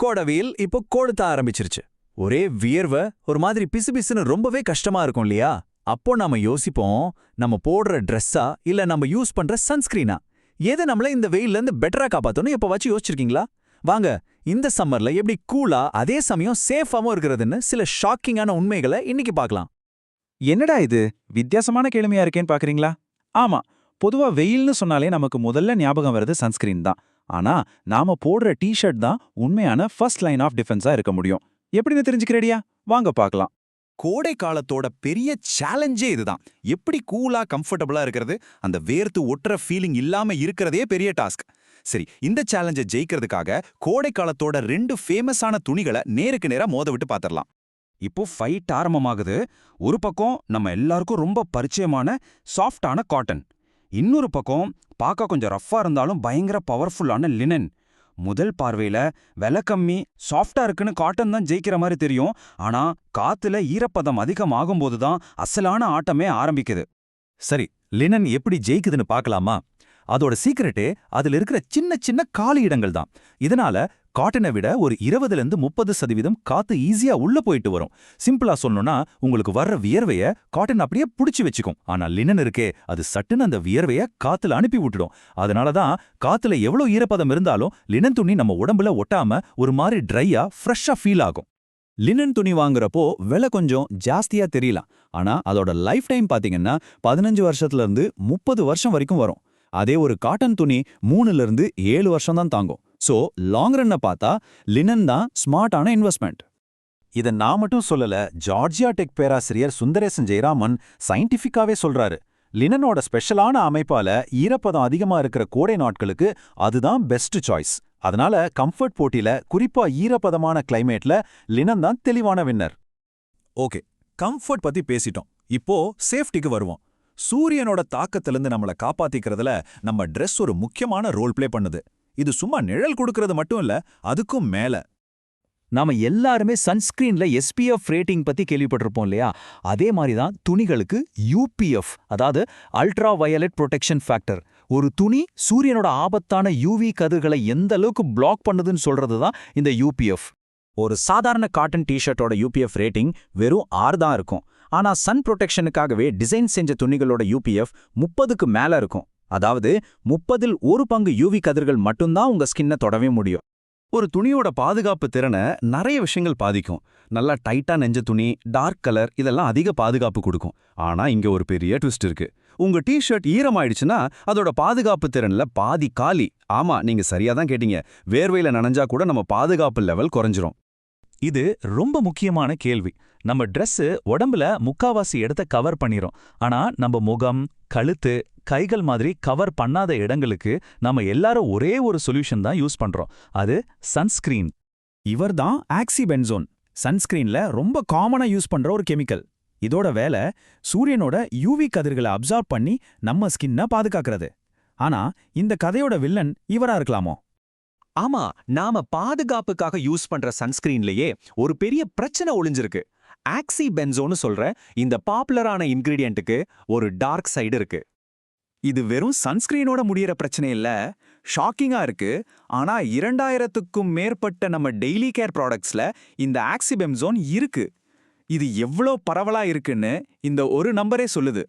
கோடவியல் இப்போ கொளுத்த ஆரம்பிச்சிருச்சு. ஒரே வியர்வை ஒரு மாதிரி பிசுபிசுன்னு ரொம்பவே கஷ்டமா இருக்கும் இல்லையா? அப்போ நாம யோசிப்போம், நம்ம போடுற ட்ரெஸ்ஸா இல்ல நம்ம யூஸ் பண்ற சன்ஸ்கிரீனா, எது நம்மள இந்த வெயில்ல இருந்து பெட்டரா காப்பாத்தணும் எப்பவாச்சும் யோசிச்சிருக்கீங்களா? வாங்க, இந்த சம்மர்ல எப்படி கூலா அதே சமயம் சேஃபாவும் இருக்கிறதுன்னு சில ஷாக்கிங்கான உண்மைகளை இன்னைக்கு பார்க்கலாம். என்னடா இது வித்தியாசமான கேள்வியா இருக்கேன்னு பாக்குறீங்களா? ஆமா, பொதுவா வெயில்னு சொன்னாலே நமக்கு முதல்ல ஞாபகம் வருது சன்ஸ்கிரீன் தான். ஆனா நாம போடுற டிஷர்ட் தான் உண்மையான ஃபர்ஸ்ட் லைன் ஆஃப் டிஃபென்ஸா இருக்க முடியும். எப்படின்னு தெரிஞ்சுக்கிறேடியா? வாங்க பார்க்கலாம். கோடை காலத்தோட பெரிய சேலஞ்சே இதுதான். எப்படி கூலா கம்ஃபர்டபுளா இருக்கிறது, அந்த வேர்த்து ஒட்டுற ஃபீலிங் இல்லாம இருக்கிறதே பெரிய டாஸ்க். சரி, இந்த சேலஞ்சை ஜெயிக்கிறதுக்காக கோடை காலத்தோட 2 ஃபேமஸான துணிகளை நேருக்கு நேரா மோத விட்டு பாத்திரலாம். இப்போ ஃபைட் ஆரம்பமாகுது. ஒரு பக்கம் நம்ம எல்லாருக்கும் ரொம்ப பரிச்சயமான சாஃப்டான காட்டன், இன்னொரு பக்கம் பார்க்க கொஞ்சம் ரஃப்பா இருந்தாலும் பயங்கர பவர்ஃபுல்லான லினன். முதல் பார்வையில விலை கம்மி சாஃப்டா இருக்குன்னு காட்டன் தான் ஜெயிக்கிற மாதிரி தெரியும். ஆனா காத்துல ஈரப்பதம் அதிகமாகும்போது தான் அசலான ஆட்டமே ஆரம்பிக்குது. சரி, லினன் எப்படி ஜெயிக்குதுன்னு பார்க்கலாமா? அதோட சீக்கிரட்டே அதுல இருக்கிற சின்ன சின்ன காலி இடங்கள் தான். இதனால காட்டனை விட ஒரு 20-30% காத்து ஈஸியா உள்ள போயிட்டு வரும். சிம்பிளா சொல்லணும்னா, உங்களுக்கு வர்ற வியர்வைய காட்டன் அப்படியே புடிச்சு வச்சுக்கும். ஆனா லினன் இருக்கே, அது சட்டுன்னு அந்த வியர்வைய காத்துல அனுப்பி விட்டுடும். அதனாலதான் காத்துல எவ்வளவு ஈரப்பதம் இருந்தாலும் லினன் துணி நம்ம உடம்புல ஒட்டாம ஒரு மாதிரி ட்ரையா ஃப்ரெஷ்ஷா ஃபீல் ஆகும். லினன் துணி வாங்குறப்போ விலை கொஞ்சம் ஜாஸ்தியா தெரியலாம். ஆனா அதோட லைஃப் டைம் பாத்தீங்கன்னா 15 வருஷத்துல இருந்து 30 வருஷம் வரைக்கும் வரும். அதே ஒரு காட்டன் துணி 3-7 வருஷம் தான் தாங்கும். சோ லாங் ரன்ன பார்த்தா லினன் தான் ஸ்மார்ட்டான இன்வெஸ்ட்மெண்ட். இதை நான் மட்டும் சொல்லல, ஜார்ஜியா டெக் பேராசிரியர் சுந்தரேசன் ஜெயராமன் சயின்டிஃபிக்காவே சொல்றாரு. லினனோட ஸ்பெஷலான அமைப்பால ஈரப்பதம் அதிகமா இருக்கிற கோடை நாட்களுக்கு அதுதான் பெஸ்ட் சாய்ஸ். அதனால கம்ஃபர்ட் போட்டியில குறிப்பா ஈரப்பதமான கிளைமேட்ல லினன் தான் தெளிவான வின்னர். ஓகே, கம்ஃபர்ட் பத்தி பேசிட்டோம். இப்போ சேஃப்டிக்கு வருவோம். சூரியனோட தாக்கத்திலிருந்து நம்மளை காப்பாத்திக்கிறதுல நம்ம ட்ரெஸ் ஒரு முக்கியமான ரோல் பிளே பண்ணுது. இது சும்மா நிழல் கொடுக்கறது மட்டும் இல்ல, அதுக்கும் மேல. நாம எல்லாருமே சன்ஸ்கிரீன்ல SPF ரேட்டிங் பத்தி கேள்விப்பட்டிருப்போம் இல்லையா? அதே மாதிரி தான் துணிகளுக்கு UPF, அதாவது அல்ட்ரா வயலட் ப்ரொடெக்ஷன் ஃபேக்டர். ஒரு துணி சூரியனோட ஆபத்தான UV கதிர்களை எந்த அளவுக்கு பிளாக் பண்ணுதுன்னு சொல்றது தான் இந்த UPF. ஒரு சாதாரண காட்டன் டிஷர்ட்டோட UPF ரேட்டிங் வெறும் 6 தான் இருக்கும். ஆனா சன் ப்ரொடெக்ஷனுக்காகவே டிசைன் செஞ்ச துணிகளோட UPF 30க்கு மேல இருக்கும். அதாவது 30ல் 1 பங்கு UV கதிர்கள் மட்டும்தான் உங்க ஸ்கின்னை தொடவே முடியும். ஒரு துணியோட பாதுகாப்பு திறனை நிறைய விஷயங்கள் பாதிக்கும். நல்லா டைட்டா நெஞ்ச துணி, டார்க் கலர் இதெல்லாம் அதிக பாதுகாப்பு கொடுக்கும். ஆனா இங்க ஒரு பெரிய ட்விஸ்ட் இருக்கு. உங்க டிஷர்ட் ஈரமாயிடுச்சுன்னா அதோட பாதுகாப்பு திறன்ல பாதி காலி. ஆமா, நீங்க சரியா தான் கேட்டீங்க. வேர்வையில நனைஞ்சா கூட நம்ம பாதுகாப்பு லெவல் குறைஞ்சிரும். இது ரொம்ப முக்கியமான கேள்வி. நம்ம Dress உடம்புல முக்காவாசி இடத்த கவர் பண்ணிரும். ஆனா நம்ம முகம், கழுத்து, கைகள் மாதிரி கவர் பண்ணாத இடங்களுக்கு நம்ம எல்லாரும் ஒரே ஒரு சொல்யூஷன் தான் யூஸ் பண்றோம். அது சன்ஸ்கிரீன். இவர் தான் ஆக்சிபென்சோன். சன்ஸ்கிரீன்ல ரொம்ப காமனா யூஸ் பண்ற ஒரு கெமிக்கல். இதோட வேலை சூரியனோட UV கதிர்களை அப்சார்ப் பண்ணி நம்ம ஸ்கின்னை பாதுகாக்கிறது. ஆனா இந்த கதையோட வில்லன் இவரா இருக்கலாமோ? ஆமா, நாம பாதுகாப்புக்காக யூஸ் பண்ற சன்ஸ்கிரீன்லயே ஒரு பெரிய பிரச்சனை ஒளிஞ்சிருக்கு. ஆக்சிபென்சோன்னு சொல்ற இந்த பாப்புலரான இன்கிரீடியன்ட்டுக்கு ஒரு டார்க் சைடு இருக்கு. இது வெறும் சன்ஸ்கிரீனோட முடியற பிரச்சனை இல்ல, ஷாக்கிங்கா இருக்கு. ஆனா 2000க்கும் மேற்பட்ட நம்ம டெய்லி கேர் ப்ராடக்ட்ஸ்ல இந்த ஆக்சிபென்சோன் இருக்கு. இது எவ்வளோ பரவலா இருக்குன்னு இந்த ஒரு நம்பரே சொல்லுது.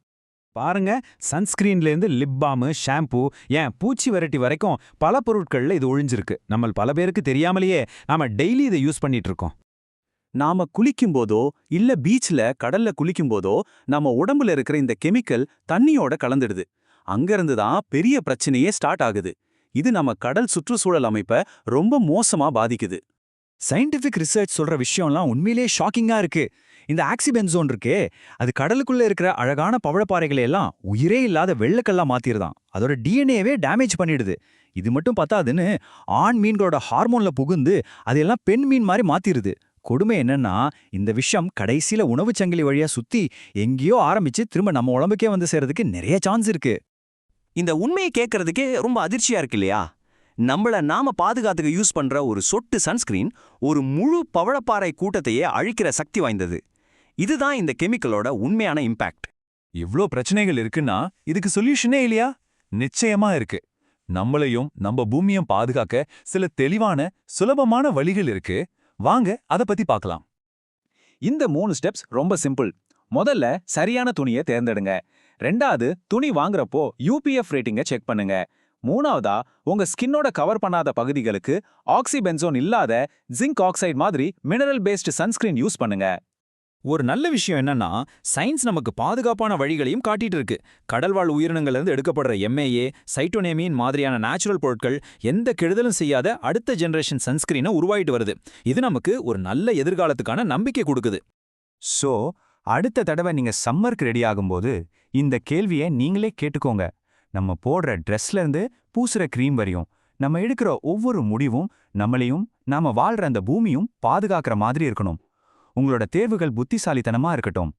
பாருங்க, சன்ஸ்கிரீன்லேருந்து லிப் பாம், ஷாம்பு, ஏன் பூச்சி விரட்டி வரைக்கும் பல பொருட்கள்ல இது ஒழிஞ்சிருக்கு. நம்ம பல பேருக்கு தெரியாமலேயே நாம டெய்லி இதை யூஸ் பண்ணிட்டு இருக்கோம். நாம குளிக்கும்போதோ இல்ல பீச்ல கடல்ல குளிக்கும்போதோ நம்ம உடம்புல இருக்கிற இந்த கெமிக்கல் தண்ணியோட கலந்துடுது. அங்கிருந்து தான் பெரிய பிரச்சனையே ஸ்டார்ட் ஆகுது. இது நம்ம கடல் சுற்றுச்சூழல் அமைப்பை ரொம்ப மோசமா பாதிக்குது. சயின்டிஃபிக் ரிசர்ச் சொல்ற விஷயம்லாம் உண்மையிலேயே ஷாக்கிங்கா இருக்கு. இந்த ஆக்சிபென்சோன் இருக்கே, அது கடலுக்குள்ள இருக்கிற அழகான பவழப்பாறைகளை எல்லாம் உயிரே இல்லாத வெள்ளக்கல்லா மாத்திருதான். அதோட DNAவே டேமேஜ் பண்ணிடுது. இது மட்டும் பத்தாதுன்னு ஆண் மீன்களோட ஹார்மோன்ல புகுந்து அதையெல்லாம் பெண் மீன் மாதிரி மாத்திருது. கொடுமை என்னன்னா, இந்த விஷயம் கடைசியில உணவுச் சங்கிலி வழியா சுத்தி எங்கேயோ ஆரம்பிச்சு திரும்ப நம்ம உடம்புக்கே வந்து சேர்றதுக்கு நிறைய சான்ஸ் இருக்கு. இந்த உண்மையை கேட்கறதுக்கே ரொம்ப அதிர்ச்சியா இருக்கு இல்லையா? நாம பாதுகாத்துக்க யூஸ் பண்ற ஒரு சொட்டு சன்ஸ்கிரீன் ஒரு முழு பவழப்பாறை கூட்டத்தையே அழிக்கிற சக்தி வாய்ந்தது. இதுதான் இந்த கெமிக்கலோட உண்மையான இம்பாக்ட். இவ்ளோ பிரச்சனைகள் இருக்குன்னா இதுக்கு சொல்யூஷனே இல்லையா? நிச்சயமா இருக்கு. நம்மளையும் நம்ம பூமியும் பாதுகாக்க சில தெளிவான சுலபமான வழிகள் இருக்கு. வாங்க அத பத்தி பார்க்கலாம். இந்த 3 ஸ்டெப்ஸ் ரொம்ப சிம்பிள். முதல்ல சரியான துணியை தேர்ந்தெடுங்க. ரெண்டாவது, துணி வாங்குறப்போ யூபிஎஃப் ரேட்டிங்கை செக் பண்ணுங்க. மூணாவதா, உங்க ஸ்கின்னோட கவர் பண்ணாத பகுதிகளுக்கு ஆக்சிபென்சோன் இல்லாத ஜிங்க் ஆக்சைடு மாதிரி மினரல் பேஸ்டு சன்ஸ்கிரீன் யூஸ் பண்ணுங்க. ஒரு நல்ல விஷயம் என்னன்னா, சயின்ஸ் நமக்கு பாதுகாப்பான வழிகளையும் காட்டிட்டு இருக்கு. கடல்வாழ் உயிரினங்கள்லேருந்து எடுக்கப்படுற எம்ஏஏ, சைட்டோனேமின் மாதிரியான நேச்சுரல் பொருட்கள் எந்த கெடுதலும் செய்யாத அடுத்த ஜெனரேஷன் சன்ஸ்கிரீனை உருவாயிட்டு வருது. இது நமக்கு ஒரு நல்ல எதிர்காலத்துக்கான நம்பிக்கை கொடுக்குது. சோ அடுத்த தடவை நீங்க சம்மருக்கு ரெடி ஆகும்போது இந்த கேள்வியை நீங்களே கேட்டுக்கோங்க. நம்ம போடுற ட்ரெஸ்ல இருந்து பூசுற க்ரீம் வரையும் நம்ம எடுக்கிற ஒவ்வொரு முடிவும் நம்மளையும் நாம வாழ்ற அந்த பூமியும் பாதுகாக்கிற மாதிரி இருக்கணும். உங்களோட தேர்வுகள் புத்திசாலித்தனமா இருக்கட்டும்.